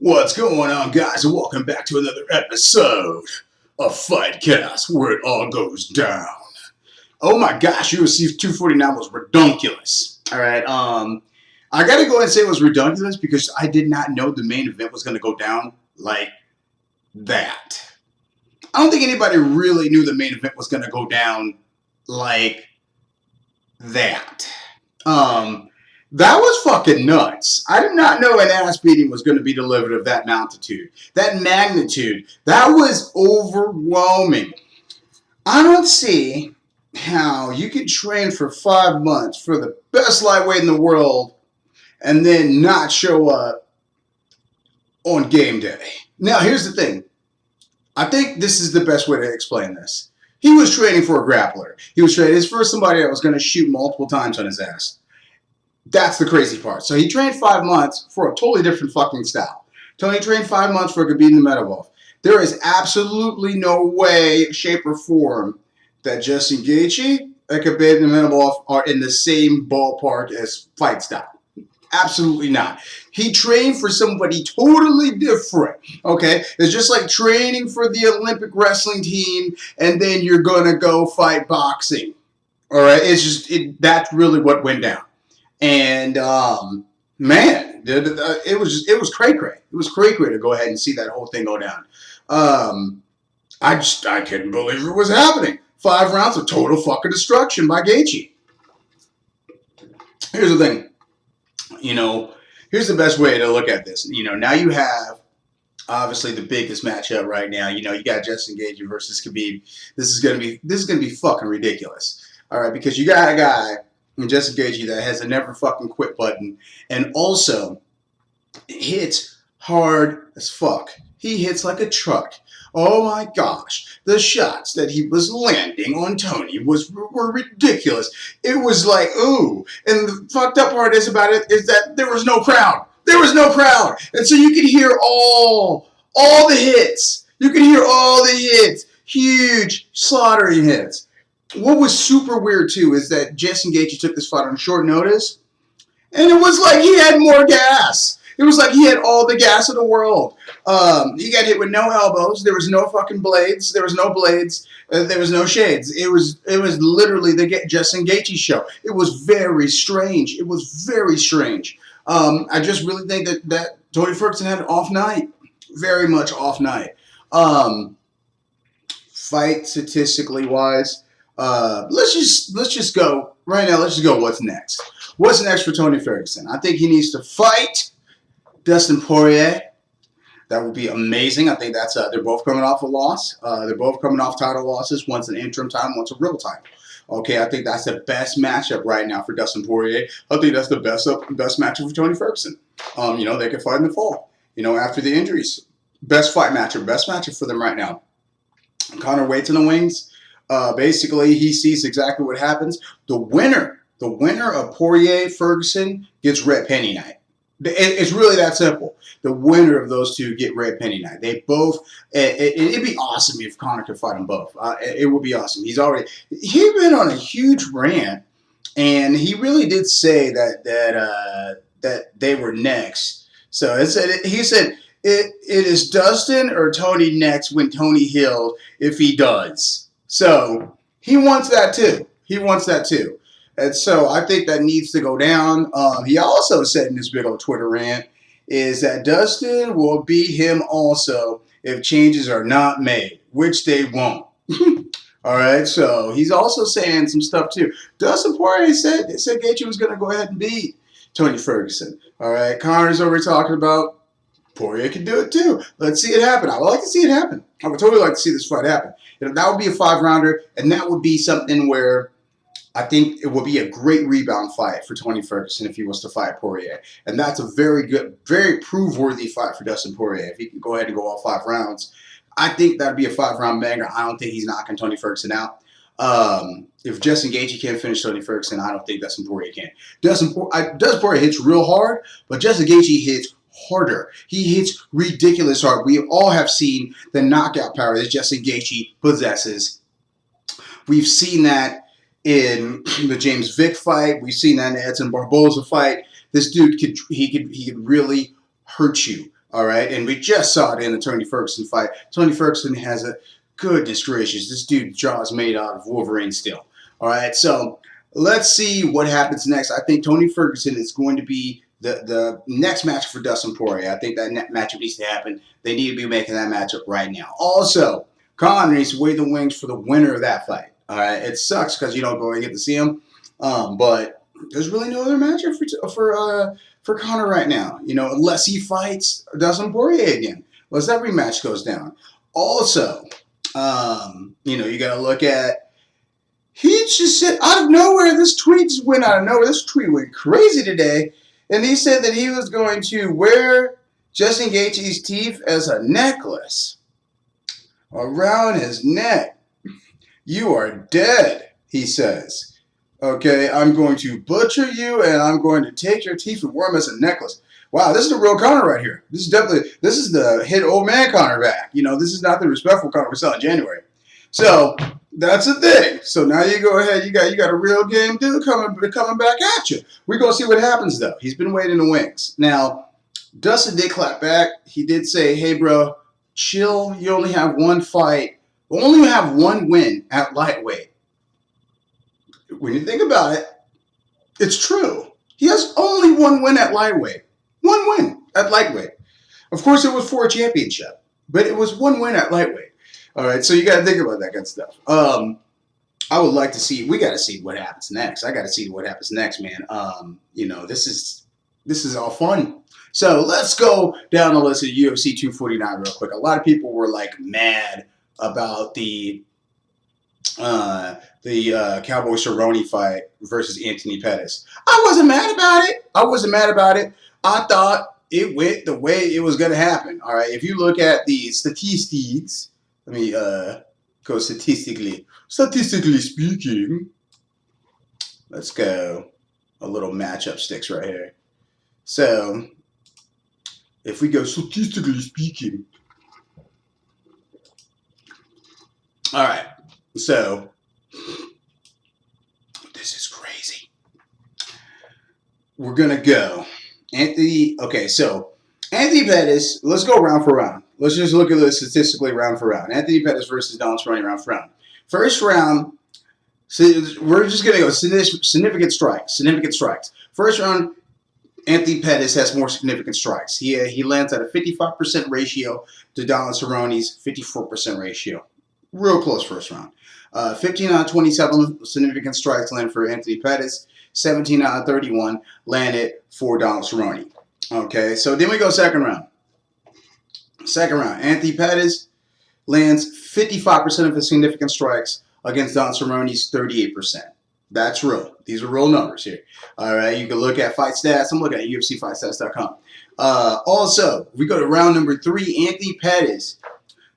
What's going on, guys, and welcome back to another episode of FightCast, where it all goes down. Oh my gosh, UFC 249 was redonkulous. Alright, I gotta go ahead and say it was redonkulous because I did not know the main event was gonna go down like that. I don't think anybody really knew the main event was gonna go down like that. That was fucking nuts. I did not know an ass beating was going to be delivered of that magnitude. That magnitude. That was overwhelming. I don't see how you can train for 5 months for the best lightweight in the world and then not show up on game day. Now, here's the thing. I think this is the best way to explain this. He was training for a grappler. He was training for somebody that was going to shoot multiple times on his ass. That's the crazy part. So he trained 5 months for a totally different fucking style. Tony trained 5 months for Khabib Nurmagomedov. There is absolutely no way, shape, or form that Justin Gaethje and Khabib Nurmagomedov are in the same ballpark as fight style. Absolutely not. He trained for somebody totally different. Okay? It's just like training for the Olympic wrestling team and then you're going to go fight boxing. All right? It's just, that's really what went down. And, man, it was cray-cray. It was cray-cray to go ahead and see that whole thing go down. I couldn't believe it was happening. 5 rounds of total fucking destruction by Gaethje. Here's the thing. Here's the best way to look at this. Now you have, obviously, the biggest matchup right now. You got Justin Gaethje versus Khabib. This is gonna be fucking ridiculous. All right, because you got a guy, Justin Gaethje, that has a never fucking quit button, and also hits hard as fuck. He hits like a truck. Oh my gosh, the shots that he was landing on Tony were ridiculous. It was like, ooh. And the fucked up part about it is that there was no crowd. There was no crowd, and so you could hear all the hits. You could hear all the hits, huge slaughtering hits. What was super weird, too, is that Justin Gaethje took this fight on short notice, and it was like he had more gas. It was like he had all the gas in the world. He got hit with no elbows. There was no fucking blades. There was no blades. There was no shades. It was literally the Justin Gaethje show. It was very strange. It was very strange. I just really think that Tony Ferguson had an off night. Very much off night. Fight statistically wise. Let's just go right now. Let's just go. What's next? What's next for Tony Ferguson? I think he needs to fight Dustin Poirier. That would be amazing. I think that's they're both coming off a loss. They're both coming off title losses. One's an interim title, one's a real title. Okay, I think that's the best matchup right now for Dustin Poirier. I think that's the best matchup for Tony Ferguson. They can fight in the fall. After the injuries, best matchup for them right now. Conor waits in the wings. Basically, he sees exactly what happens. The winner of Poirier-Ferguson gets red penny night. It's really that simple. The winner of those two get red penny night. They both. It'd be awesome if Conor could fight them both. It would be awesome. He's been on a huge rant, and he really did say that they were next. So he said it is Dustin or Tony next when Tony heals if he does. So he wants that too. And so I think that needs to go down. He also said in this big old Twitter rant is that Dustin will beat him also if changes are not made, which they won't. All right, so he's also saying some stuff too. Dustin Poirier said Gaethje was going to go ahead and beat Tony Ferguson. All right, Conor's over talking about Poirier can do it too. Let's see it happen. I would like to see it happen. I would totally like to see this fight happen. That would be a 5-rounder, and that would be something where I think it would be a great rebound fight for Tony Ferguson if he was to fight Poirier. And that's a very good, very prove-worthy fight for Dustin Poirier. If he can go ahead and go all 5 rounds, I think that would be a 5-round banger. I don't think he's knocking Tony Ferguson out. If Justin Gaethje can't finish Tony Ferguson, I don't think Dustin Poirier can. Dustin Poirier hits real hard, but Justin Gaethje hits harder. He hits ridiculous hard. We all have seen the knockout power that Justin Gaethje possesses. We've seen that in the James Vick fight. We've seen that in the Edson Barboza fight. This dude could really hurt you. All right, and we just saw it in the Tony Ferguson fight. Tony Ferguson has a goodness gracious. This dude's jaw is made out of Wolverine steel. All right, so let's see what happens next. I think Tony Ferguson is going to be the next match for Dustin Poirier. I think that matchup needs to happen. They need to be making that matchup right now. Also, Conor needs to wait the wings for the winner of that fight. All right, it sucks because you don't go and get to see him, but there's really no other matchup for Conor right now. You know, unless he fights Dustin Poirier again, unless that rematch goes down. Also, you know, you got to look at. He just said out of nowhere. This tweet just went out of nowhere. This tweet went crazy today, and he said that he was going to wear Justin Gaethje's teeth as a necklace around his neck. You are dead, he says. Okay, I'm going to butcher you, and I'm going to take your teeth and wear them as a necklace. Wow, this is the real Conor right here. This is the hit old man Conor back. You know, this is not the respectful Conor we saw in January. So that's the thing. So now you go ahead. You got a real game dude coming back at you. We're gonna see what happens though. He's been waiting in the wings. Now, Dustin did clap back. He did say, "Hey, bro, chill. You only have one fight. You only have one win at lightweight." When you think about it, it's true. He has only one win at lightweight. One win at lightweight. Of course, it was for a championship, but it was one win at lightweight. All right, so you got to think about that kind of stuff. I would like to see. We got to see what happens next. I got to see what happens next, man. You know, this is all fun. So let's go down the list of UFC 249 real quick. A lot of people were like mad about the Cowboy Cerrone fight versus Anthony Pettis. I wasn't mad about it. I thought it went the way it was going to happen. All right, if you look at the statistics, let me go statistically. Statistically speaking, let's go a little matchup sticks right here. So if we go statistically speaking, all right. So this is crazy. We're gonna go Anthony. Okay, so Anthony Pettis. Let's go round for round. Let's just look at this statistically round for round. Anthony Pettis versus Donald Cerrone round for round. First round, so we're just gonna go significant strikes. Significant strikes. First round, Anthony Pettis has more significant strikes. He lands at a 55% ratio to Donald Cerrone's 54% ratio. Real close first round. 15 out of 27 significant strikes landed for Anthony Pettis. 17 out of 31 landed for Donald Cerrone. Okay, so then we go second round. Second round, Anthony Pettis lands 55% of his significant strikes against Donald Cerrone's 38%. That's real. These are real numbers here. All right, you can look at fight stats. I'm looking at UFCFightStats.com. Also, we go to round number 3. Anthony Pettis,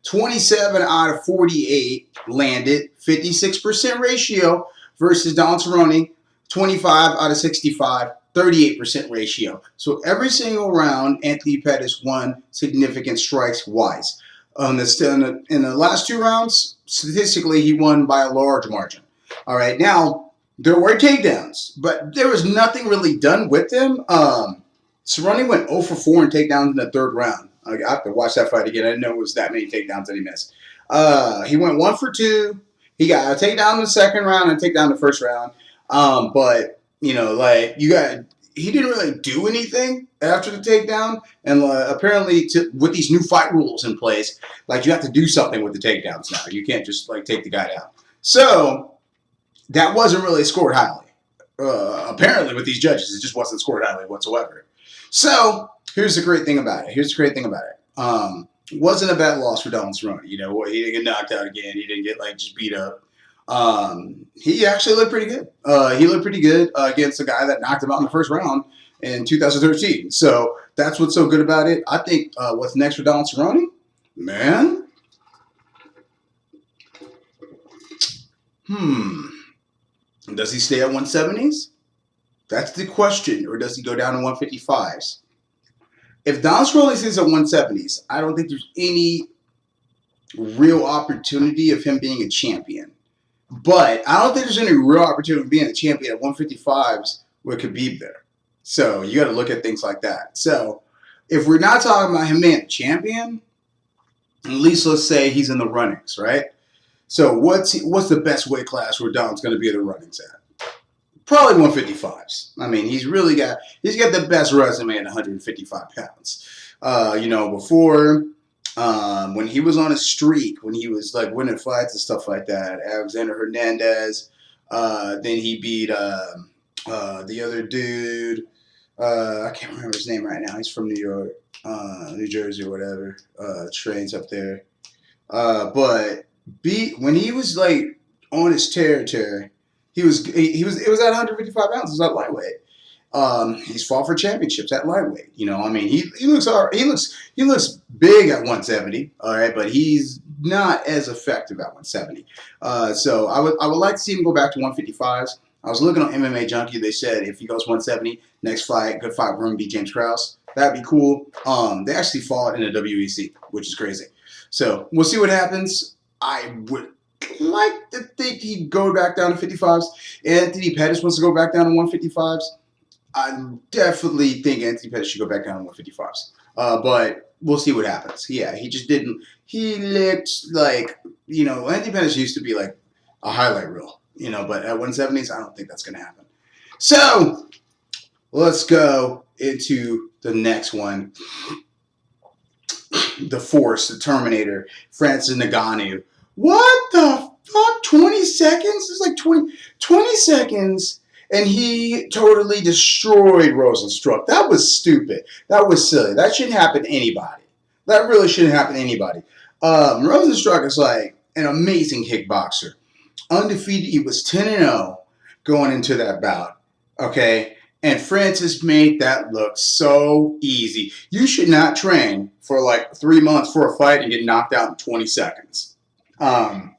27 out of 48 landed, 56% ratio versus Donald Cerrone, 25 out of 65, 38% ratio. So every single round, Anthony Pettis won significant strikes wise. In the last 2 rounds, statistically, he won by a large margin. All right, now there were takedowns, but there was nothing really done with them. Cerrone went 0 for 4 in takedowns in the 3rd round. I have to watch that fight again. I didn't know it was that many takedowns that he missed. He went 1 for 2. He got a takedown in the 2nd round and a takedown in the 1st round. But you know, like he didn't really do anything after the takedown. And apparently, with these new fight rules in place, like you have to do something with the takedowns now. You can't just like take the guy down. So that wasn't really scored highly. Apparently, with these judges, it just wasn't scored highly whatsoever. So here's the great thing about it. It wasn't a bad loss for Donald Cerrone. You know, he didn't get knocked out again. He didn't get like just beat up. He actually looked pretty good. He looked pretty good against a guy that knocked him out in the 1st round in 2013. So that's what's so good about it. I think what's next for Donald Cerrone, man. Does he stay at 170s? That's the question. Or does he go down to 155s? If Donald Cerrone stays at 170s, I don't think there's any real opportunity of him being a champion. But I don't think there's any real opportunity of being a champion at 155s with Khabib there. So you got to look at things like that. So if we're not talking about him being a champion, at least let's say he's in the runnings, right? So what's the best weight class where Dom's going to be in the runnings at? Probably 155s. I mean, he's got the best resume at 155 pounds. Before when he was on a streak, when he was like winning fights and stuff like that, Alexander Hernandez, then he beat the other dude. I can't remember his name right now. He's from New York, New Jersey, or whatever. Trains up there. But when he was like on his territory, it was at 155 pounds. It was at lightweight. He's fought for championships at lightweight. I mean, he looks big at 170. All right, but he's not as effective at 170. So I would like to see him go back to 155s. I was looking on MMA Junkie. They said if he goes 170, next fight, good fight for him, beat James Krause. That'd be cool. They actually fought in the WEC, which is crazy. So we'll see what happens. I would like to think he'd go back down to 55s. Anthony Pettis wants to go back down to 155s. I definitely think Anthony Pettis should go back down to 155s. But we'll see what happens. Yeah, he just didn't. He looked like, Anthony Pettis used to be like a highlight reel, but at 170s, I don't think that's going to happen. So let's go into the next one. The Force, the Terminator, Francis Ngannou. What the fuck? 20 seconds? It's like 20 seconds, and he totally destroyed Rosenstruck. That was stupid. That was silly. That shouldn't happen to anybody. That really shouldn't happen to anybody. Rosenstruck is like an amazing kickboxer. Undefeated. He was 10-0 going into that bout. Okay? And Francis made that look so easy. You should not train for like 3 months for a fight and get knocked out in 20 seconds. But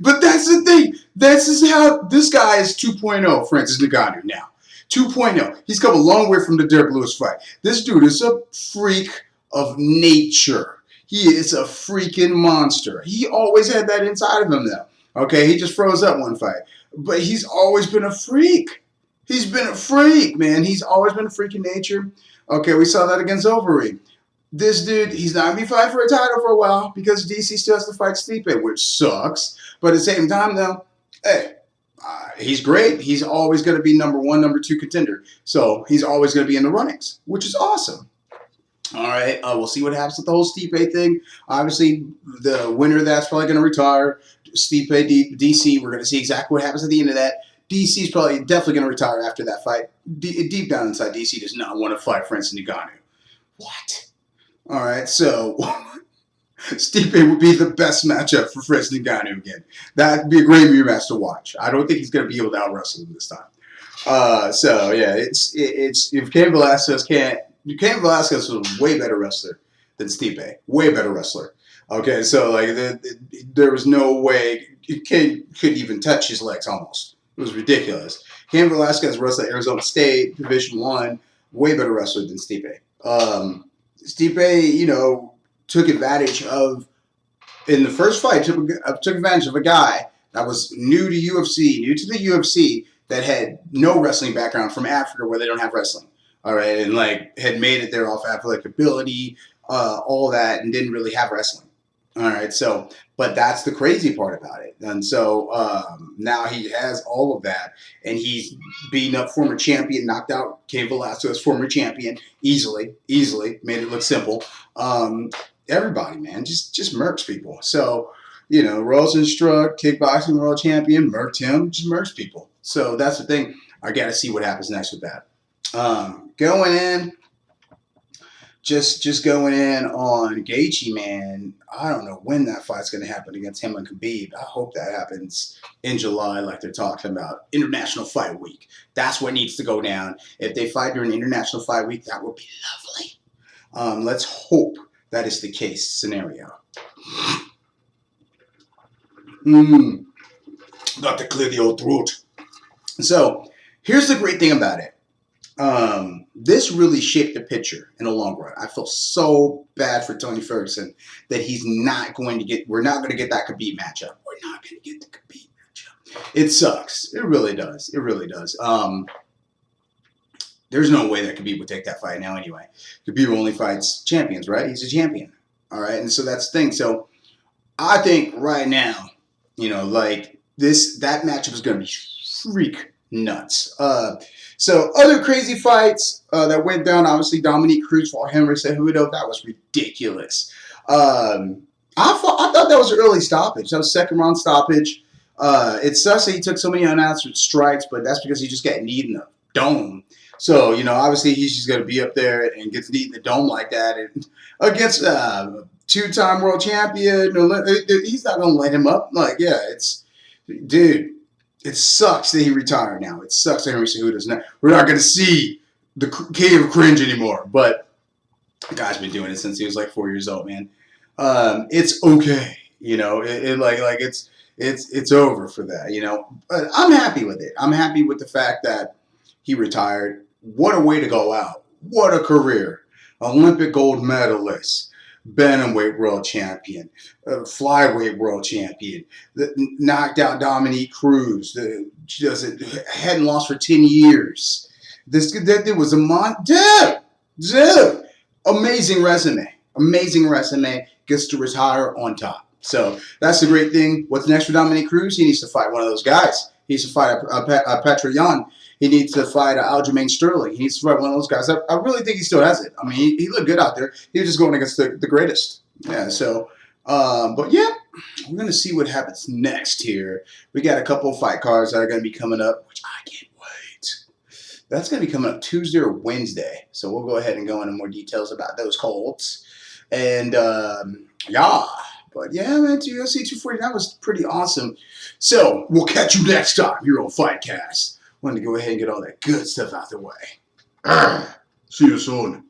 that's the thing. This is how this guy is 2.0, Francis Ngannou now. 2.0. He's come a long way from the Derek Lewis fight. This dude is a freak of nature. He is a freaking monster. He always had that inside of him, though. Okay, he just froze up one fight. But he's always been a freak. He's been a freak, man. He's always been a freak in nature. Okay, we saw that against Overeem. This dude, he's not going to be fighting for a title for a while because DC still has to fight Stipe, which sucks. But at the same time, though, hey, he's great. He's always going to be number 1, number 2 contender. So he's always going to be in the runnings, which is awesome. All right, we'll see what happens with the whole Stipe thing. Obviously, the winner of that's probably going to retire. Stipe, DC, we're going to see exactly what happens at the end of that. DC's probably definitely going to retire after that fight. Deep down inside, DC does not want to fight Francis Ngannou. What? All right, so Stipe would be the best matchup for Francis Ngannou again. That'd be a great rematch to watch. I don't think he's going to be able to out-wrestle him this time. So, yeah, it's if Cain Velasquez can't... Cain Velasquez was a way better wrestler than Stipe. Way better wrestler. Okay, so like there was no way Cain could even touch his legs almost. It was ridiculous. Cain Velasquez wrestled at Arizona State, Division I, way better wrestler than Stipe. Stipe, took advantage of, in the first fight, took advantage of a guy that was new to the UFC, that had no wrestling background from Africa where they don't have wrestling. All right, and like had made it there off athletic ability, all that, and didn't really have wrestling. All right, so, but that's the crazy part about it. And so now he has all of that, and he's beaten up former champion, knocked out Cain Velasquez, former champion, easily, made it look simple. Everybody, man, just murks people. So, Rosenstruck, kickboxing world champion, murked him, just murks people. So that's the thing. I got to see what happens next with that. Going in, just going in on Gaethje, man. I don't know when that fight's going to happen against him and Khabib. I hope that happens in July, like they're talking about. International Fight Week. That's what needs to go down. If they fight during International Fight Week, that would be lovely. Let's hope that is the case scenario. Got to clear the old throat. So here's the great thing about it. This really shaped the picture in the long run. I feel so bad for Tony Ferguson that we're not going to get that Khabib matchup. We're not going to get the Khabib matchup. It sucks. It really does. It really does. There's no way that Khabib would take that fight now anyway. Khabib only fights champions, right? He's a champion. All right. And so that's the thing. So I think right now, like that matchup is going to be freak nuts. So other crazy fights that went down, obviously Dominique Cruz fought Henry Cejudo. That was ridiculous. I thought that was an early stoppage. That was second round stoppage. It sucks that he took so many unanswered strikes, but that's because he just got kneed in the dome. So, obviously he's just going to be up there and gets kneed in the dome like that. And against two-time world champion, he's not going to let him up. Like, yeah, dude, it sucks that he retired now. It sucks that Henry Cejudo's not. We're not going to see the king of cringe anymore. But the guy's been doing it since he was like 4 years old, man. It's okay, it's over for that, But I'm happy with it. I'm happy with the fact that he retired. What a way to go out. What a career. Olympic gold medalist, bantamweight world champion, flyweight world champion, knocked out Dominique Cruz, hadn't lost for 10 years. That dude was dude, amazing resume. Amazing resume. Gets to retire on top. So that's the great thing. What's next for Dominique Cruz? He needs to fight one of those guys. He needs to fight a Petr Yan. He needs to fight Aljamain Sterling. He needs to fight one of those guys. I really think he still has it. I mean, he looked good out there. He was just going against the greatest. Yeah, so, but yeah, we're going to see what happens next here. We got a couple of fight cards that are going to be coming up, which I can't wait. That's going to be coming up Tuesday or Wednesday. So we'll go ahead and go into more details about those colds. And, yeah. But yeah, man, UFC 249 was pretty awesome. So we'll catch you next time here on FightCast. Wanted to go ahead and get all that good stuff out the way. See you soon.